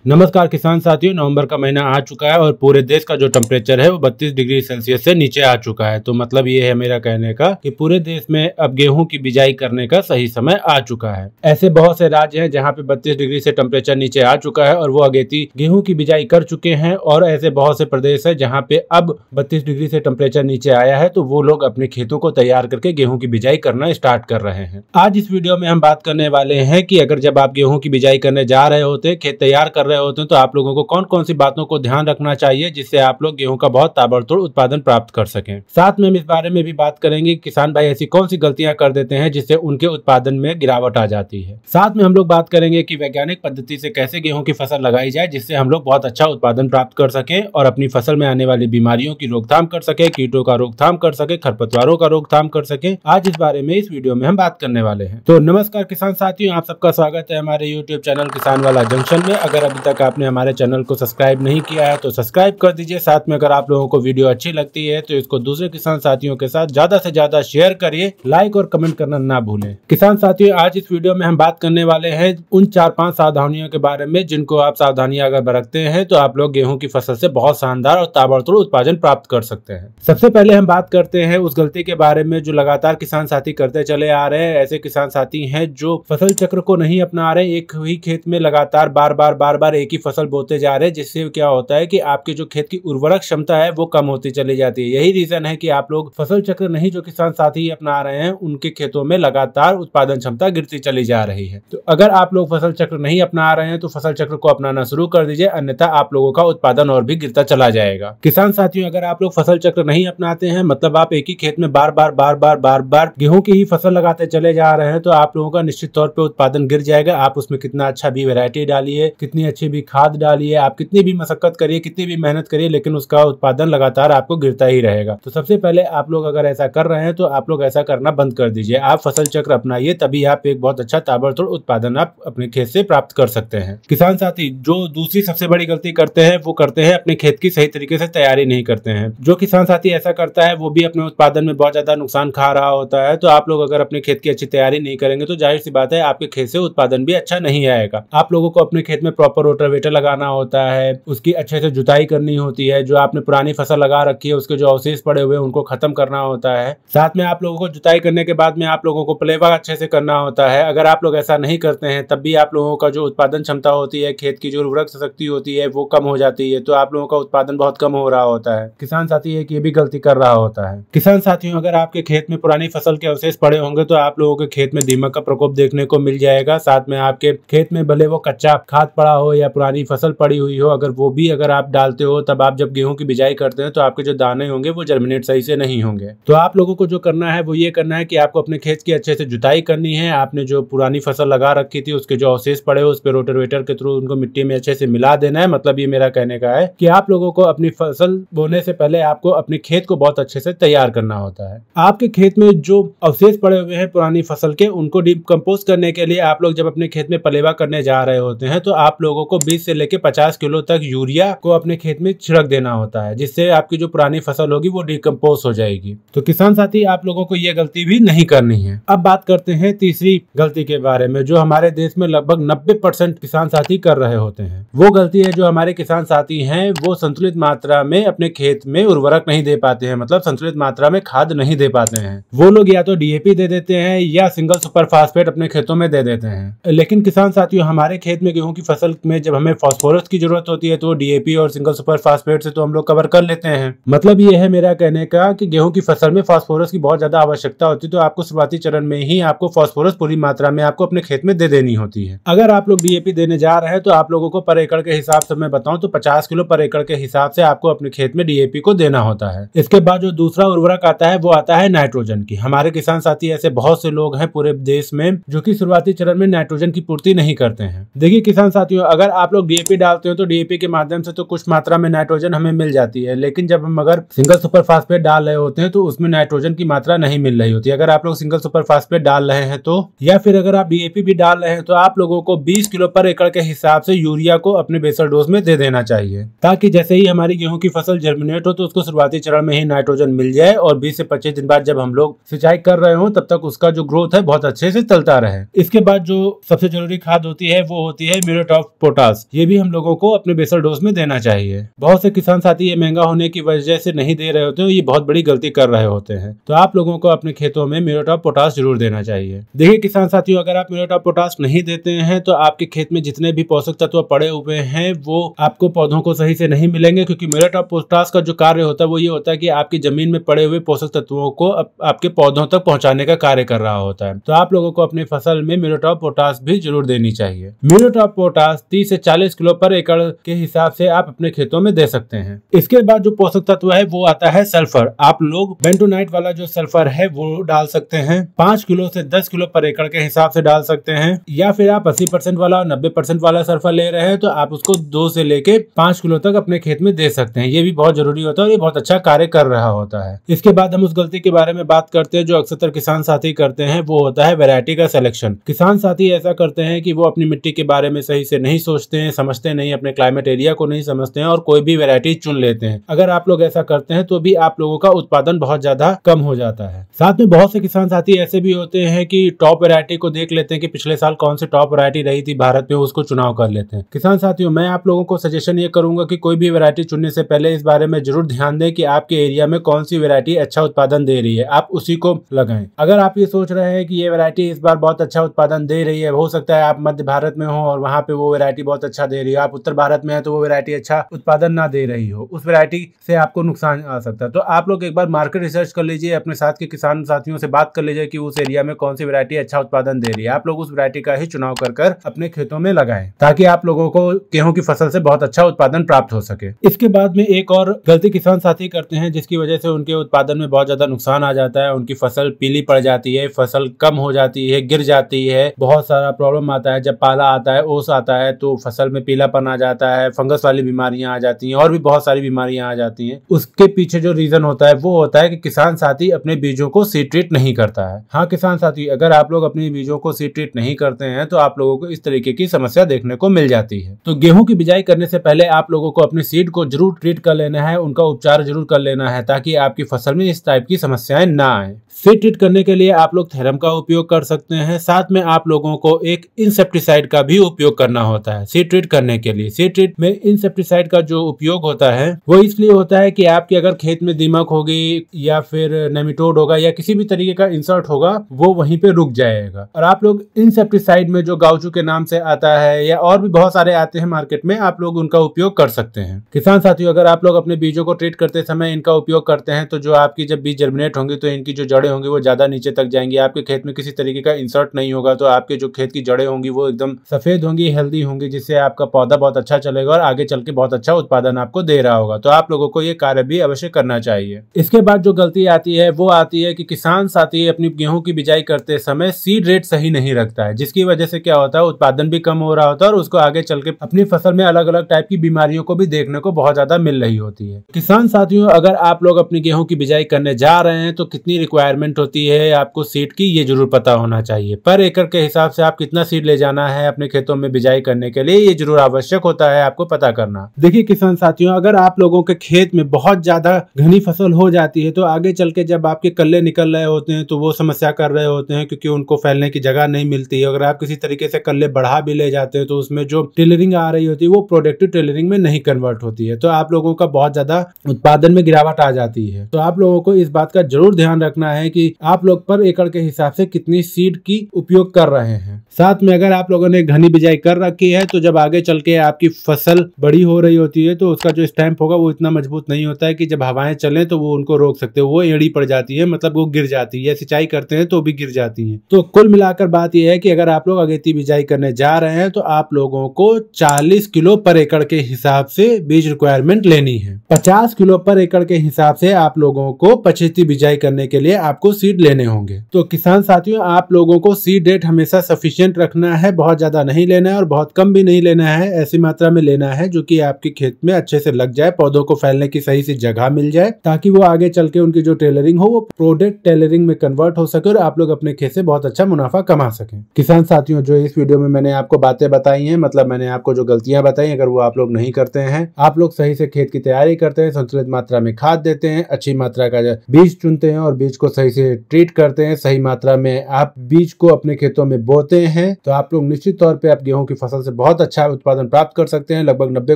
नमस्कार किसान साथियों, नवंबर का महीना आ चुका है और पूरे देश का जो टेम्परेचर है वो 32 डिग्री सेल्सियस से नीचे आ चुका है। तो मतलब ये है मेरा कहने का कि पूरे देश में अब गेहूं की बिजाई करने का सही समय आ चुका है। ऐसे बहुत से राज्य हैं जहां पे 32 डिग्री से टेम्परेचर नीचे आ चुका है और वो अगेती गेहूं की बिजाई कर चुके हैं, और ऐसे बहुत से प्रदेश है जहाँ पे अब 32 डिग्री से टेम्परेचर नीचे आया है तो वो लोग अपने खेतों को तैयार करके गेहूं की बिजाई करना स्टार्ट कर रहे हैं। आज इस वीडियो में हम बात करने वाले हैं कि अगर जब आप गेहूं की बिजाई करने जा रहे होते हैं, खेत तैयार कर रहे होते हैं, तो आप लोगों को कौन कौन सी बातों को ध्यान रखना चाहिए जिससे आप लोग गेहूं का बहुत ताबड़तोड़ उत्पादन प्राप्त कर सकें। साथ में हम इस बारे में भी बात करेंगे किसान भाई ऐसी कौन सी गलतियां कर देते हैं जिससे उनके उत्पादन में गिरावट आ जाती है। साथ में हम लोग बात करेंगे कि वैज्ञानिक पद्धति से कैसे गेहूं की फसल लगाई जाए जिससे हम लोग बहुत अच्छा उत्पादन प्राप्त कर सके और अपनी फसल में आने वाली बीमारियों की रोकथाम कर सके, कीटों का रोकथाम कर सके, खरपतवारों का रोकथाम कर सके। आज इस बारे में इस वीडियो में हम बात करने वाले हैं। तो नमस्कार किसान साथियों, आप सबका स्वागत है हमारे यूट्यूब चैनल किसान वाला जंक्शन में। अगर अभी तक आपने हमारे चैनल को सब्सक्राइब नहीं किया है तो सब्सक्राइब कर दीजिए। साथ में अगर आप लोगों को वीडियो अच्छी लगती है तो इसको दूसरे किसान साथियों के साथ ज्यादा से ज्यादा शेयर करिए, लाइक और कमेंट करना ना भूलें। किसान साथियों, आज इस वीडियो में हम बात करने वाले हैं उन 4-5 सावधानियों के बारे में जिनको आप सावधानियां अगर बरतते हैं तो आप लोग गेहूं की फसल से बहुत शानदार और ताबड़तोड़ उत्पादन प्राप्त कर सकते हैं। सबसे पहले हम बात करते हैं उस गलती के बारे में जो लगातार किसान साथी करते चले आ रहे हैं। ऐसे किसान साथी हैं जो फसल चक्र को नहीं अपना रहे, एक ही खेत में लगातार बार बार एक ही फसल बोते जा रहे हैं, जिससे क्या होता है कि आपके जो खेत की उर्वरक क्षमता है वो कम होती चली जाती है। यही रीजन है कि आप लोग फसल चक्र नहीं जो किसान साथी अपना रहे हैं उनके खेतों में लगातार उत्पादन क्षमता गिरती चली जा रही है। तो अगर आप लोग फसल चक्र नहीं अपना रहे हैं तो फसल चक्र को अपनाना शुरू कर दीजिए, अन्यथा आप लोगों का उत्पादन और भी गिरता चला जाएगा। किसान साथियों, अगर आप लोग फसल चक्र नहीं अपनाते हैं, मतलब आप एक ही खेत में बार बार गेहूं की ही फसल लगाते चले जा रहे हैं, तो आप लोगों का निश्चित तौर पर उत्पादन गिर जाएगा। आप उसमें कितना अच्छा भी वैरायटी डालिए, कितनी अच्छी भी खाद डालिए, आप कितनी भी मशक्कत करिए, कितनी भी मेहनत करिए, लेकिन उसका उत्पादन लगातार आपको गिरता ही रहेगा। तो सबसे पहले आप लोग अगर ऐसा कर रहे हैं तो आप लोग ऐसा करना बंद कर दीजिए। आप फसल चक्र अपनाइए, तभी आप एक बहुत अच्छा ताबड़तोड़ उत्पादन आप अपने खेत से प्राप्त कर सकते हैं। किसान साथी, जो दूसरी सबसे बड़ी गलती करते हैं वो करते हैं अपने खेत की सही तरीके से तैयारी नहीं करते हैं। जो किसान साथी ऐसा करता है वो भी अपने उत्पादन में बहुत ज्यादा नुकसान खा रहा होता है। तो आप लोग अगर अपने खेत की अच्छी तैयारी नहीं करेंगे तो जाहिर सी बात है आपके खेत से उत्पादन भी अच्छा नहीं आएगा। आप लोगों को अपने खेत में प्रॉपर रोटावेटर लगाना होता है, उसकी अच्छे से जुताई करनी होती है, जो आपने पुरानी फसल लगा रखी है उसके जो अवशेष पड़े हुए हैं उनको खत्म करना होता है। साथ में आप लोगों को जुताई करने के बाद में आप लोगों को पलेवा अच्छे से करना होता है। अगर आप लोग ऐसा नहीं करते हैं तब भी आप लोगों का जो उत्पादन क्षमता होती है, खेत की जो उर्वरक शक्ति होती है वो कम हो जाती है, तो आप लोगों का उत्पादन बहुत कम हो रहा होता है। किसान साथी एक ये भी गलती कर रहा होता है। किसान साथियों, अगर आपके खेत में पुरानी फसल के अवशेष पड़े होंगे तो आप लोगों के खेत में दीमक का प्रकोप देखने को मिल जाएगा। साथ में आपके खेत में भले वो कच्चा खाद पड़ा हो या पुरानी फसल पड़ी हुई हो, अगर वो भी अगर आप डालते हो तब आप जब गेहूं की बिजाई करते हैं तो आपके जो दाने होंगे वो जर्मिनेट सही से नहीं होंगे। तो आप लोगों को जो करना है वो ये करना है कि आपको अपने खेत की अच्छे से जुताई करनी है। आपने जो पुरानी फसल लगा रखी थी उसके जो अवशेष पड़े हो उस पर रोटावेटर के थ्रू उनको मिट्टी में अच्छे से मिला देना है। मतलब ये मेरा कहने का है कि आप लोगों को अपनी फसल बोने से पहले आपको अपने खेत को बहुत अच्छे से तैयार करना होता है। आपके खेत में जो अवशेष पड़े हुए हैं पुरानी फसल के, उनको डिकम्पोज करने के लिए आप लोग जब अपने खेत में पलेवा करने जा रहे होते हैं तो आप लोगों को 20 से लेकर 50 किलो तक यूरिया को अपने खेत में छिड़क देना होता है, जिससे आपकी जो पुरानी फसल होगी वो डिकम्पोज हो जाएगी। तो किसान साथी, आप लोगों को ये गलती भी नहीं करनी है। अब बात करते हैं तीसरी गलती के बारे में जो हमारे देश में लगभग 90% किसान साथी कर रहे होते हैं। वो गलती है जो हमारे किसान साथी हैं वो संतुलित मात्रा में अपने खेत में उर्वरक नहीं दे पाते हैं, मतलब संतुलित मात्रा में खाद नहीं दे पाते हैं। वो लोग या तो डीएपी दे देते हैं या सिंगल सुपर फास्फेट अपने खेतों में दे देते हैं। लेकिन किसान साथियों, हमारे खेत में गेहूं की फसल में जब हमें फास्फोरस की जरूरत होती है तो डीएपी और सिंगल सुपर फास्फेट से तो हम लोग कवर कर लेते हैं। मतलब ये है मेरा कहने का कि गेहूं की फसल में फास्फोरस की बहुत ज्यादा आवश्यकता होती है, तो आपको शुरुआती चरण में ही आपको फास्फोरस पूरी मात्रा में आपको अपने खेत में दे देनी होती है। अगर आप लोग डीएपी देने जा रहे हैं तो आप लोगों को पर एकड़ के हिसाब से मैं बताऊं तो 50 किलो पर एकड़ के हिसाब से आपको अपने खेत में डीएपी को देना होता है। इसके बाद जो दूसरा उर्वरक आता है वो आता है नाइट्रोजन की। हमारे किसान साथी ऐसे बहुत से लोग हैं पूरे देश में जो कि शुरुआती चरण में नाइट्रोजन की पूर्ति नहीं करते हैं। देखिए किसान साथियों, अगर आप लोग डीएपी डालते हो तो डीएपी के माध्यम से तो कुछ मात्रा में नाइट्रोजन हमें मिल जाती है, लेकिन जब हम अगर सिंगल सुपर फास्फेट डाल रहे होते हैं तो उसमें नाइट्रोजन की मात्रा नहीं मिल रही होती है। अगर आप लोग सिंगल सुपर फास्फेट डाल रहे हैं तो, या फिर अगर आप डीएपी भी डाल रहे हैं तो आप लोगों को 20 किलो पर एकड़ के हिसाब से यूरिया को अपने बेसल डोज में दे देना चाहिए, ताकि जैसे ही हमारी गेहूं की फसल जर्मिनेट हो तो उसको शुरुआती चरण में ही नाइट्रोजन मिल जाए और 20 से 25 दिन बाद जब हम लोग सिंचाई कर रहे हो तब तक उसका जो ग्रोथ है बहुत अच्छे से चलता रहे। इसके बाद जो सबसे जरूरी खाद होती है वो होती है म्यूरेट ऑफ पोटास, ये भी हम लोगों को अपने बेसल डोज में देना चाहिए। बहुत से किसान साथी ये महंगा होने की वजह से नहीं दे रहे होते हैं, ये बहुत बड़ी गलती कर रहे होते हैं। तो आप लोगों को अपने खेतों में म्यूरेट ऑफ पोटास जरूर देना चाहिए। देखिए किसान साथियों, अगर आप म्यूरेट ऑफ पोटास नहीं देते हैं तो आपके खेत में जितने भी पोषक तत्व पड़े हुए हैं वो आपको पौधों को सही से नहीं मिलेंगे, क्योंकि म्यूरेट ऑफ पोटास का जो कार्य होता है वो ये होता है कि आपकी जमीन में पड़े हुए पोषक तत्वों को आपके पौधों तक पहुंचाने का कार्य कर रहा होता है। तो आप लोगों को अपनी फसल में म्यूरेट ऑफ पोटास भी जरूर देनी चाहिए। म्यूरेट ऑफ पोटास 30 से 40 किलो पर एकड़ के हिसाब से आप अपने खेतों में दे सकते हैं। इसके बाद जो पोषक तत्व है वो आता है सल्फर। आप लोग बेंटोनाइट वाला जो सल्फर है वो डाल सकते हैं। 5 किलो से 10 किलो पर एकड़ के हिसाब से डाल सकते हैं, या फिर आप 80% वाला और 90% वाला सल्फर ले रहे हैं तो आप उसको 2 से लेके 5 किलो तक अपने खेत में दे सकते हैं। ये भी बहुत जरूरी होता है और ये बहुत अच्छा कार्य कर रहा होता है। इसके बाद हम उस गलती के बारे में बात करते हैं जो अक्सर किसान साथी करते हैं, वो होता है वैरायटी का सिलेक्शन। किसान साथी ऐसा करते हैं कि वो अपनी मिट्टी के बारे में सही से नहीं सोचते हैं, समझते नहीं, अपने क्लाइमेट एरिया को नहीं समझते हैं और कोई भी वैरायटी चुन लेते हैं। अगर आप लोग ऐसा करते हैं तो भी आप लोगों का उत्पादन बहुत ज्यादा कम हो जाता है। साथ में बहुत से किसान साथी ऐसे भी होते हैं कि टॉप वैरायटी को देख लेते हैं कि पिछले साल कौन सी टॉप वैरायटी रही थी भारत में, उसको चुनाव कर लेते हैं। किसान साथियों, मैं आप लोगों को सजेशन ये करूंगा कि कोई भी वैरायटी चुनने से पहले इस बारे में जरूर ध्यान दें कि आपके एरिया में कौन सी वैरायटी अच्छा उत्पादन दे रही है, आप उसी को लगाएं। अगर आप ये सोच रहे हैं कि ये वैरायटी इस बार बहुत अच्छा उत्पादन दे रही है, हो सकता है आप मध्य भारत में हो और वहां पे वो वैरायटी बहुत अच्छा दे रही है, आप उत्तर भारत में है तो वो वैरायटी अच्छा उत्पादन ना दे रही हो, उस वैरायटी से आपको नुकसान आ सकता है। तो आप लोग एक बार मार्केट रिसर्च कर लीजिए, अपने साथ के किसान साथियों से बात कर लीजिए कि उस एरिया में कौन सी वैरायटी अच्छा उत्पादन दे रही है। आप लोग उस वैरायटी का ही चुनाव कर अपने खेतों में लगाएं, ताकि आप लोगों को गेहूं की फसल से बहुत अच्छा उत्पादन प्राप्त हो सके। इसके बाद में एक और गलती किसान साथी करते हैं जिसकी वजह से उनके उत्पादन में बहुत ज्यादा नुकसान आ जाता है। उनकी फसल पीली पड़ जाती है, फसल कम हो जाती है, गिर जाती है, बहुत सारा प्रॉब्लम आता है। जब पाला आता है, ओस आता है तो फसल में पीलापन आ जाता है, फंगस वाली बीमारियां आ जाती हैं और भी बहुत सारी बीमारियां आ जाती हैं। उसके पीछे जो रीजन होता है वो होता है कि किसान साथी अपने बीजों को सीड ट्रीट नहीं करता है। हाँ किसान साथी, अगर आप लोग अपने बीजों को सीड ट्रीट नहीं करते हैं तो आप लोगों को इस तरीके की समस्या देखने को मिल जाती है। तो गेहूं की बिजाई करने से पहले आप लोगों को अपनी सीड को जरूर ट्रीट कर लेना है, उनका उपचार जरूर कर लेना है, ताकि आपकी फसल में इस टाइप की समस्याएं ना आए। सीड ट्रीट करने के लिए आप लोग थेरम का उपयोग कर सकते हैं। साथ में आप लोगों को एक इंसेक्टिसाइड का भी उपयोग करना होता है सीड ट्रीट करने के लिए। सीड ट्रीट में इंसेक्टिसाइड का जो उपयोग होता है वो इसलिए होता है कि आपके अगर खेत में दीमक होगी या फिर नेमेटोड होगा या किसी भी तरीके का इंसर्ट होगा, वो वहीं पे रुक जाएगा। और आप लोग इंसेक्टिसाइड में जो गाउचू के नाम से आता है या और भी बहुत सारे आते हैं मार्केट में, आप लोग उनका उपयोग कर सकते हैं। किसान साथियों, अगर आप लोग अपने बीजों को ट्रीट करते समय इनका उपयोग करते हैं तो जो आपकी जब बीज जर्मिनेट होंगी तो इनकी जो जड़ें होंगी वो ज्यादा नीचे तक जाएंगी। आपके खेत में किसी तरीके का इंसर्ट नहीं होगा, तो आपके जो खेत की जड़ें होंगी वो एकदम सफेद होंगी, हेल्दी होंगी, जिससे आपका पौधा बहुत अच्छा चलेगा और आगे चल के बहुत अच्छा उत्पादन आपको दे रहा होगा। तो आप लोगों को ये कार्य भी अवश्य करना चाहिए। इसके बाद जो गलती आती है वो आती है कि किसान साथी अपनी गेहूं की बिजाई करते समय सीड रेट सही नहीं रखता है, जिसकी वजह से क्या होता है, उत्पादन भी कम हो रहा होता है और उसको आगे चल के अपनी फसल में अलग अलग टाइप की बीमारियों को भी देखने को बहुत ज्यादा मिल रही होती है। किसान साथियों, अगर आप लोग अपनी गेहूं की बिजाई करने जा रहे हैं तो कितनी रिक्वायरमेंट होती है आपको सीड की, ये जरूर पता होना चाहिए। पर एकड़ के हिसाब से आप कितना सीड ले जाना है अपने खेतों में बिजाई करने के लिए, ये जरूर आवश्यक होता है आपको पता करना। देखिए किसान साथियों, अगर आप लोगों के खेत में बहुत ज्यादा घनी फसल हो जाती है तो आगे चल के जब आपके कल्ले निकल रहे होते हैं तो वो समस्या कर रहे होते हैं, क्योंकि उनको फैलने की जगह नहीं मिलती है। अगर आप किसी तरीके से कल्ले बढ़ा भी ले जाते हैं तो उसमें जो टेलरिंग आ रही होती है वो प्रोडक्टिव टेलरिंग में नहीं कन्वर्ट होती है, तो आप लोगों का बहुत ज्यादा उत्पादन में गिरावट आ जाती है। तो आप लोगों को इस बात का जरूर ध्यान रखना है कि आप लोग पर एकड़ के हिसाब से कितनी सीड की उपयोग कर रहे हैं। साथ में अगर आप लोगों ने घनी बिजाई कर रखी है तो जब आगे चल के आपकी फसल बड़ी हो रही होती है तो उसका जो स्टैम्प होगा वो इतना मजबूत नहीं होता है कि जब हवाएं चलें तो वो उनको रोक सकते हो, वो एड़ी पड़ जाती है, मतलब वो गिर जाती है, सिंचाई करते हैं तो भी गिर जाती है। तो कुल मिलाकर बात यह है कि अगर आप लोग अगेती बिजाई करने जा रहे हैं तो आप लोगों को 40 किलो पर एकड़ के हिसाब से बीज रिक्वायरमेंट लेनी है। 50 किलो पर एकड़ के हिसाब से आप लोगों को पछेती बिजाई करने के लिए आपको सीड लेने होंगे। तो किसान साथियों, आप लोगों को सीड रेट हमेशा सफिशिएंट रखना है, बहुत ज्यादा नहीं लेना है और बहुत कम भी नहीं लेना है, ऐसी मात्रा में लेना है जो कि आपके खेत में अच्छे से लग जाए, पौधों को फैलने की सही सी जगह मिल जाए, ताकि वो आगे चल के उनकी जो टेलरिंग हो वो प्रोडक्ट टेलरिंग में कन्वर्ट हो सके और आप लोग अपने खेत से बहुत अच्छा मुनाफा कमा सकें। किसान साथियों, जो इस वीडियो में मैंने आपको बातें बताई हैं, मतलब मैंने आपको जो गलतियां बताई, अगर वो आप लोग नहीं करते हैं, आप लोग सही से खेत की तैयारी करते हैं, संतुलित मात्रा में खाद देते हैं, अच्छी मात्रा का बीज चुनते हैं और बीज को सही सही से ट्रीट करते हैं, सही मात्रा में आप बीज को अपने खेतों में बोते हैं, तो आप लोग निश्चित तौर पे आप गेहूं की फसल से बहुत अच्छा उत्पादन प्राप्त कर सकते हैं। लगभग 90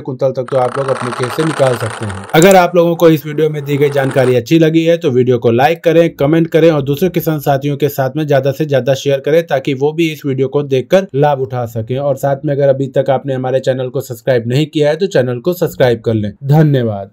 कुंतल तक तो आप लोग अपने खेत से निकाल सकते हैं। अगर आप लोगों को इस वीडियो में दी गई जानकारी अच्छी लगी है तो वीडियो को लाइक करें, कमेंट करें और दूसरे किसान साथियों के साथ में ज्यादा से ज्यादा शेयर करें, ताकि वो भी इस वीडियो को देखकर लाभ उठा सकें। और साथ में अगर अभी तक आपने हमारे चैनल को सब्सक्राइब नहीं किया है तो चैनल को सब्सक्राइब कर लें। धन्यवाद।